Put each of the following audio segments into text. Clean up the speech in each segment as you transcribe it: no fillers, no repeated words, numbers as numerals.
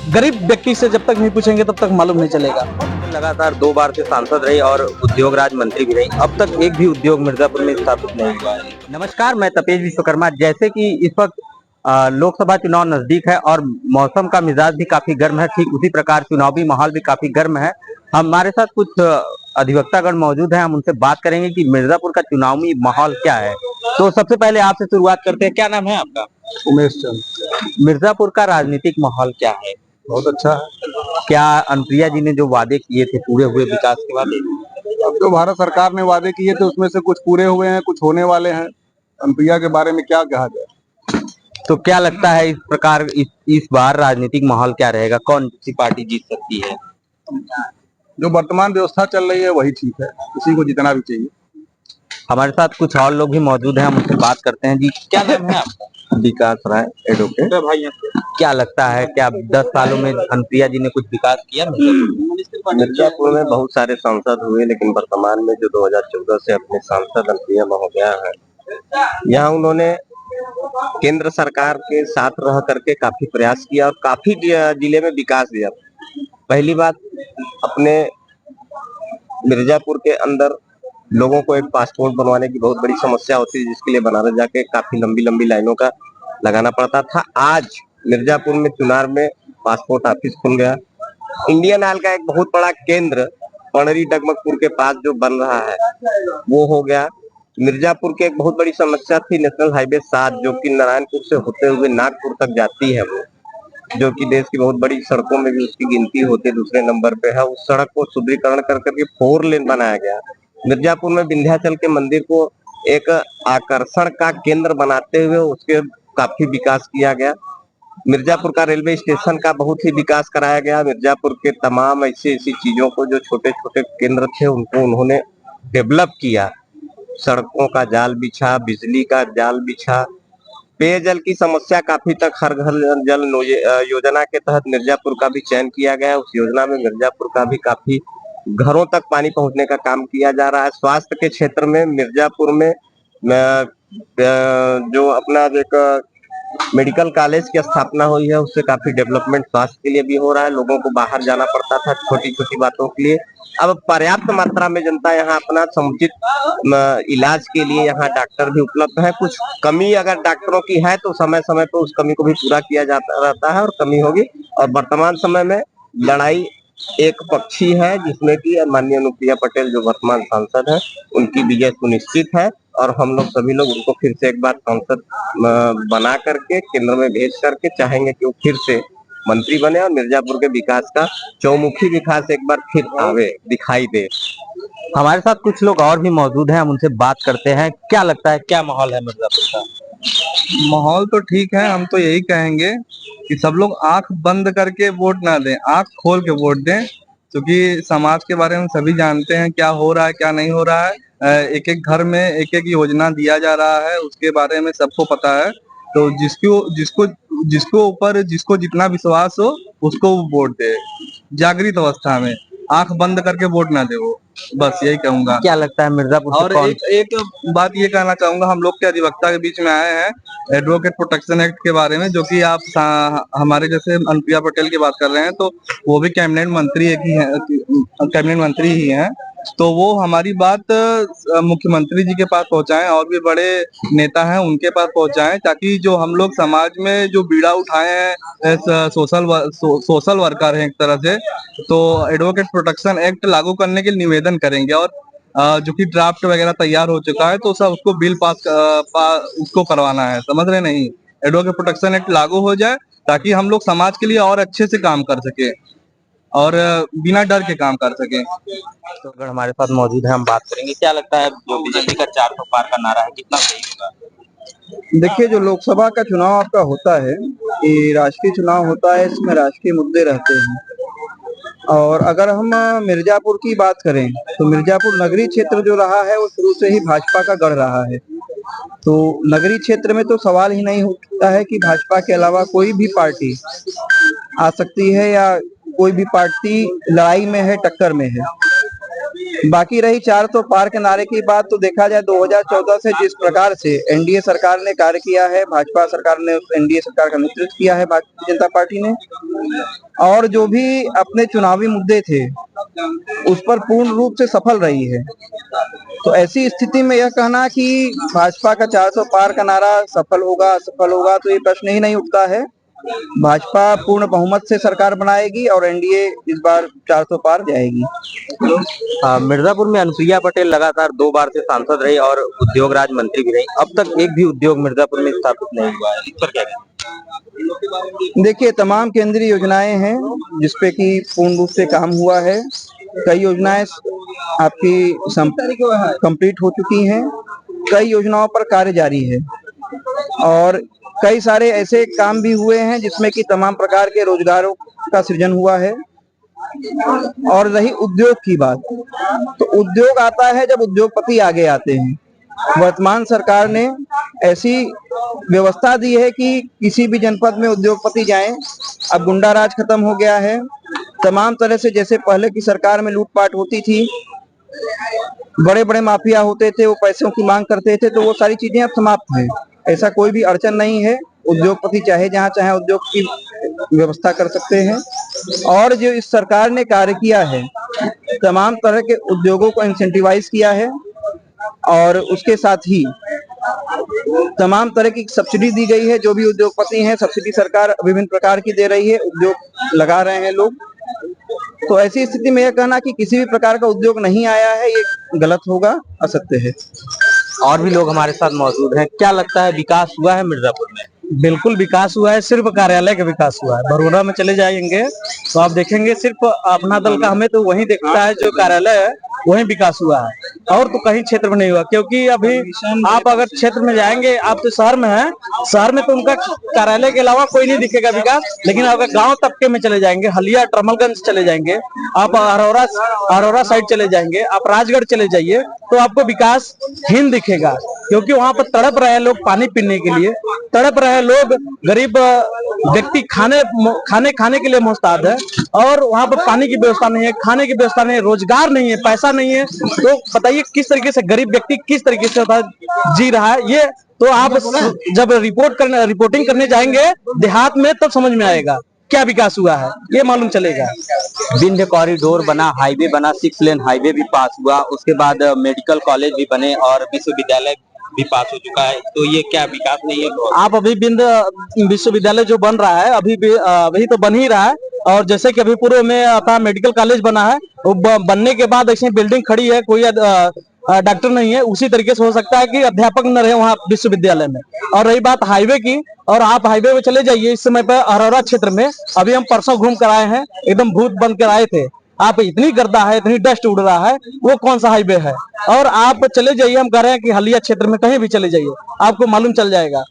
गरीब व्यक्ति से जब तक नहीं पूछेंगे तब तक मालूम नहीं चलेगा। लगातार 2 बार से सांसद रही और उद्योग राज्य मंत्री भी रही, अब तक एक भी उद्योग मिर्जापुर में स्थापित नहीं हुआ है। नमस्कार, मैं तपेश विश्वकर्मा। जैसे कि इस वक्त लोकसभा चुनाव नजदीक है और मौसम का मिजाज भी काफी गर्म है, ठीक उसी प्रकार चुनावी माहौल भी काफी गर्म है। हमारे साथ कुछ अधिवक्तागण मौजूद हैं, हम उनसे बात करेंगे कि मिर्जापुर का चुनावी माहौल क्या है। तो सबसे पहले आपसे शुरुआत करते हैं, क्या नाम है आपका? उमेश चंद। मिर्जापुर का राजनीतिक माहौल क्या है? बहुत अच्छा है। क्या अनुप्रिया जी ने जो वादे किए थे पूरे हुए विकास के वादे? अब जो भारत सरकार ने वादे किए थे उसमें से कुछ पूरे हुए हैं, कुछ होने वाले हैं। अनुप्रिया के बारे में क्या कहा जाए। तो क्या लगता है इस प्रकार इस बार राजनीतिक माहौल क्या रहेगा, कौन सी पार्टी जीत सकती है? जो वर्तमान व्यवस्था चल रही है वही ठीक है, किसी को जितना भी चाहिए। हमारे साथ कुछ और लोग भी मौजूद हैं, हम उनसे बात करते हैं। जी, क्या नाम है आपका? विकास राय, एडवोकेट। भाई क्या लगता है, क्या 10 सालों में अनुप्रिया जी ने कुछ विकास किया? मिर्जापुर में बहुत सारे सांसद हुए, लेकिन वर्तमान में जो 2014 से अपने सांसद अनुप्रिया महोदया है, यहाँ उन्होंने केंद्र सरकार के साथ रह करके काफी प्रयास किया और काफी जिले में विकास दिया। पहली बात, अपने मिर्जापुर के अंदर लोगों को एक पासपोर्ट बनवाने की बहुत बड़ी समस्या होती है, जिसके लिए बनारस जाके काफी लंबी लंबी लाइनों का लगाना पड़ता था। आज मिर्जापुर में चुनार में पासपोर्ट ऑफिस खुल गया। इंडियन ऑयल का एक बहुत बड़ा केंद्र पणरी डगमगपुर के पास जो बन रहा है वो हो गया। मिर्जापुर की एक बहुत बड़ी समस्या थी नेशनल हाईवे 7, जो कि नारायणपुर से होते हुए नागपुर तक जाती है, वो जो कि देश की बहुत बड़ी सड़कों में भी उसकी गिनती होती है, दूसरे नंबर पे है। उस सड़क को सुदृढ़ीकरण कर करके 4 लेन बनाया गया। मिर्जापुर में विंध्याचल के मंदिर को एक आकर्षण का केंद्र बनाते हुए उसके काफी विकास किया गया। मिर्जापुर का रेलवे स्टेशन का बहुत ही विकास कराया गया। मिर्जापुर के तमाम ऐसी ऐसी चीजों को जो छोटे छोटे केंद्र थे उनको उन्होंने डेवलप किया। सड़कों का जाल बिछा, बिजली का जाल बिछा, पेयजल की समस्या काफी तक हर घर जल योजना के तहत मिर्जापुर का भी चयन किया गया है। उस योजना में मिर्जापुर का भी काफी घरों तक पानी पहुंचने का काम किया जा रहा है। स्वास्थ्य के क्षेत्र में मिर्जापुर में जो अपना एक मेडिकल कॉलेज की स्थापना हुई है, उससे काफी डेवलपमेंट स्वास्थ्य के लिए भी हो रहा है। लोगों को बाहर जाना पड़ता था छोटी छोटी बातों के लिए, अब पर्याप्त मात्रा में जनता यहाँ अपना समुचित इलाज के लिए यहाँ डॉक्टर भी उपलब्ध है। कुछ कमी अगर डॉक्टरों की है तो समय समय पर उस कमी को भी पूरा किया जाता रहता है और कमी होगी। और वर्तमान समय में लड़ाई एक पक्षी है, जिसमें कि माननीय अनुप्रिया पटेल जो वर्तमान सांसद है उनकी विजय सुनिश्चित है और हम लोग सभी लोग उनको फिर से एक बार सांसद बना करके केंद्र में भेज करके चाहेंगे कि वो फिर से मंत्री बने और मिर्जापुर के विकास का चौमुखी विकास एक बार फिर आवे, दिखाई दे। हमारे साथ कुछ लोग और भी मौजूद हैं, हम उनसे बात करते हैं। क्या लगता है, क्या माहौल है मिर्जापुर का? माहौल तो ठीक है, हम तो यही कहेंगे कि सब लोग आंख बंद करके वोट ना दें, आंख खोल के वोट दें, क्योंकि समाज के बारे में सभी जानते हैं क्या हो रहा है क्या नहीं हो रहा है। एक एक घर में एक एक योजना दिया जा रहा है, उसके बारे में सबको पता है। तो जिसको जिसको जिसको ऊपर जिसको जितना विश्वास हो उसको वो वोट दे, जागृत अवस्था में। आंख बंद करके वोट ना दे वो, बस यही कहूंगा। क्या लगता है मिर्जापुर और एक बात ये कहना चाहूंगा, हम लोग के अधिवक्ता के बीच में आए हैं एडवोकेट प्रोटेक्शन एक्ट के बारे में, जो कि आप हमारे जैसे अनुप्रिया पटेल की बात कर रहे हैं, तो वो भी कैबिनेट मंत्री एक ही है, कैबिनेट मंत्री ही हैं। तो वो हमारी बात मुख्यमंत्री जी के पास पहुंचाएं और भी बड़े नेता हैं उनके पास पहुंचाएं, ताकि जो हम लोग समाज में जो बीड़ा उठाए हैं, सोशल वर्कर हैं एक तरह से, तो एडवोकेट प्रोटेक्शन एक्ट लागू करने के लिए निवेदन करेंगे। और जो कि ड्राफ्ट वगैरह तैयार हो चुका है, तो सब उसको बिल उसको करवाना है, समझ रहे नहीं। एडवोकेट प्रोटेक्शन एक्ट लागू हो जाए ताकि हम लोग समाज के लिए और अच्छे से काम कर सके और बिना डर के काम कर सके। तो अगर हमारे साथ मौजूद है, हम बात करेंगे। क्या लगता है जो बीजेपी का 400 पार का नारा है, कितना सही होगा? देखिए, जो लोकसभा का चुनाव आपका होता है, ये राष्ट्रीय चुनाव होता है, इसमें राष्ट्रीय मुद्दे रहते हैं। और अगर हम मिर्जापुर की बात करें तो मिर्जापुर नगरीय क्षेत्र जो रहा है वो शुरू से ही भाजपा का गढ़ रहा है। तो नगरीय क्षेत्र में तो सवाल ही नहीं उठता है कि भाजपा के अलावा कोई भी पार्टी आ सकती है या कोई भी पार्टी लड़ाई में है, टक्कर में है। बाकी रही 400 पार के नारे की बात, तो देखा जाए 2014 से जिस प्रकार से एनडीए सरकार ने कार्य किया है, भाजपा सरकार ने एनडीए सरकार का नेतृत्व किया है भारतीय जनता पार्टी ने, और जो भी अपने चुनावी मुद्दे थे उस पर पूर्ण रूप से सफल रही है। तो ऐसी स्थिति में यह कहना कि भाजपा का 400 पार का नारा सफल होगा असफल होगा, तो ये प्रश्न ही नहीं उठता है। भाजपा पूर्ण बहुमत से सरकार बनाएगी और एनडीए इस बार 400 पार जाएगी। मिर्जापुर में अनुप्रिया पटेल लगातार 2 बार से सांसद रही और उद्योग राज्य मंत्री भी रही। अब तक एक भी उद्योग मिर्जापुर में स्थापित नहीं हुआ है, इस पर क्या कहें? देखिए, तमाम केंद्रीय योजनाएं हैं जिसपे कि पूर्ण रूप से काम हुआ है। कई योजनाएं आपकी कंप्लीट हो चुकी हैं, कई योजनाओं पर कार्य जारी है और कई सारे ऐसे काम भी हुए हैं जिसमें कि तमाम प्रकार के रोजगारों का सृजन हुआ है। और रही उद्योग की बात, तो उद्योग आता है जब उद्योगपति आगे आते हैं। वर्तमान सरकार ने ऐसी व्यवस्था दी है कि किसी भी जनपद में उद्योगपति जाएं। अब गुंडा राज खत्म हो गया है। तमाम तरह से जैसे पहले की सरकार में लूटपाट होती थी, बड़े बड़े माफिया होते थे, वो पैसों की मांग करते थे, तो वो सारी चीजें अब समाप्त हैं। ऐसा कोई भी अड़चन नहीं है। उद्योगपति चाहे जहां चाहे उद्योग की व्यवस्था कर सकते हैं। और जो इस सरकार ने कार्य किया है, तमाम तरह के उद्योगों को इंसेंटिवाइज किया है और उसके साथ ही तमाम तरह की सब्सिडी दी गई है। जो भी उद्योगपति हैं, सब्सिडी सरकार विभिन्न प्रकार की दे रही है, उद्योग लगा रहे हैं लोग। तो ऐसी स्थिति में यह कहना कि किसी भी प्रकार का उद्योग नहीं आया है, ये गलत होगा, असत्य है। और भी लोग हमारे साथ मौजूद हैं। क्या लगता है, विकास हुआ है मिर्जापुर में? बिल्कुल विकास हुआ है, सिर्फ कार्यालय का विकास हुआ है। बड़ौदा में चले जाएंगे तो आप देखेंगे सिर्फ अपना दल का हमें तो वही दिखता है, जो कार्यालय है वही विकास हुआ है, और तो कहीं क्षेत्र में नहीं हुआ। क्योंकि अभी आप अगर क्षेत्र में जाएंगे, आप तो शहर में हैं, शहर में तो उनका कार्यालय के अलावा कोई नहीं दिखेगा विकास। लेकिन अगर गांव तबके में चले जाएंगे, हलिया टरमलगंज चले जाएंगे, आप अरोरा साइड चले जाएंगे, आप राजगढ़ चले जाइए, तो आपको विकास हीन दिखेगा। क्योंकि वहां पर तड़प रहे लोग पानी पीने के लिए, तड़प रहे लोग, गरीब व्यक्ति खाने के लिए मोहताज है, और वहां पर पानी की व्यवस्था नहीं है, खाने की व्यवस्था नहीं है, रोजगार नहीं है, पैसा नहीं है। तो बताइए किस तरीके से गरीब व्यक्ति किस तरीके से जी रहा है। ये तो आप जब रिपोर्टिंग करने जाएंगे देहात में, तब समझ में आएगा क्या विकास हुआ है, ये मालूम चलेगा। विंध्य कॉरिडोर बना, हाईवे बना, 6 लेन हाईवे भी पास हुआ, उसके बाद मेडिकल कॉलेज भी बने और विश्वविद्यालय भी पास हो चुका है। तो ये क्या विकास नहीं है? आप अभी विंध्य विश्वविद्यालय जो बन रहा है, अभी तो बन ही रहा है। और जैसे कि अभी पूर्व में आता मेडिकल कॉलेज बना है, वो बनने के बाद ऐसी बिल्डिंग खड़ी है, कोई डॉक्टर नहीं है। उसी तरीके से हो सकता है कि अध्यापक न रहे वहाँ विश्वविद्यालय में। और रही बात हाईवे की, और आप हाईवे पे चले जाइए इस समय पर अरोरा क्षेत्र में, अभी हम परसों घूम कर आए हैं, एकदम भूत बन कर आए थे। आप इतनी गर्दा है, इतनी डस्ट उड़ रहा है, वो कौन सा हाईवे है? और आप चले जाइए, हम कह रहे हैं कि हलिया क्षेत्र में कहीं भी चले जाइए, आपको मालूम चल जाएगा।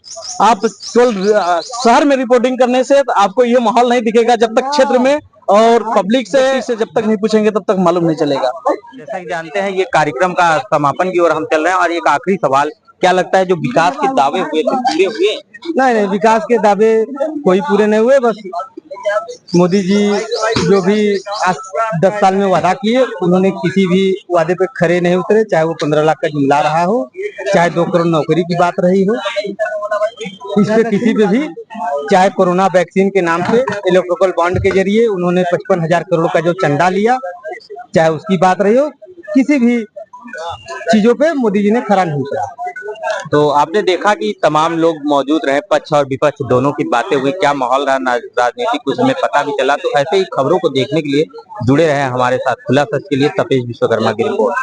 आप केवल शहर में रिपोर्टिंग करने से आपको ये माहौल नहीं दिखेगा, जब तक क्षेत्र में और पब्लिक से जब तक नहीं पूछेंगे तब तक मालूम नहीं चलेगा। जैसा कि जानते हैं, ये कार्यक्रम का समापन की ओर हम चल रहे हैं, और एक आखिरी सवाल, क्या लगता है जो विकास के दावे हुए थे पूरे हुए? नहीं, विकास के दावे कोई पूरे नहीं हुए। बस मोदी जी जो भी आज 10 साल में वादा किए, उन्होंने किसी भी वादे पे खरे नहीं उतरे। चाहे वो 15 लाख का जुमला रहा हो, चाहे 2 करोड़ नौकरी की बात रही हो, इस पे किसी पे भी, चाहे कोरोना वैक्सीन के नाम पे इलेक्ट्रिकल बॉन्ड के जरिए उन्होंने 55,000 करोड़ का जो चंदा लिया, चाहे उसकी बात रही हो, किसी भी चीजों पे मोदी जी ने खरा नहीं किया। तो आपने देखा कि तमाम लोग मौजूद रहे, पक्ष और विपक्ष दोनों की बातें हुई, क्या माहौल रहा राजनीतिक, कुछ हमें पता भी चला। तो ऐसे ही खबरों को देखने के लिए जुड़े रहे हमारे साथ। खुला सच के लिए तपेश विश्वकर्मा की रिपोर्ट।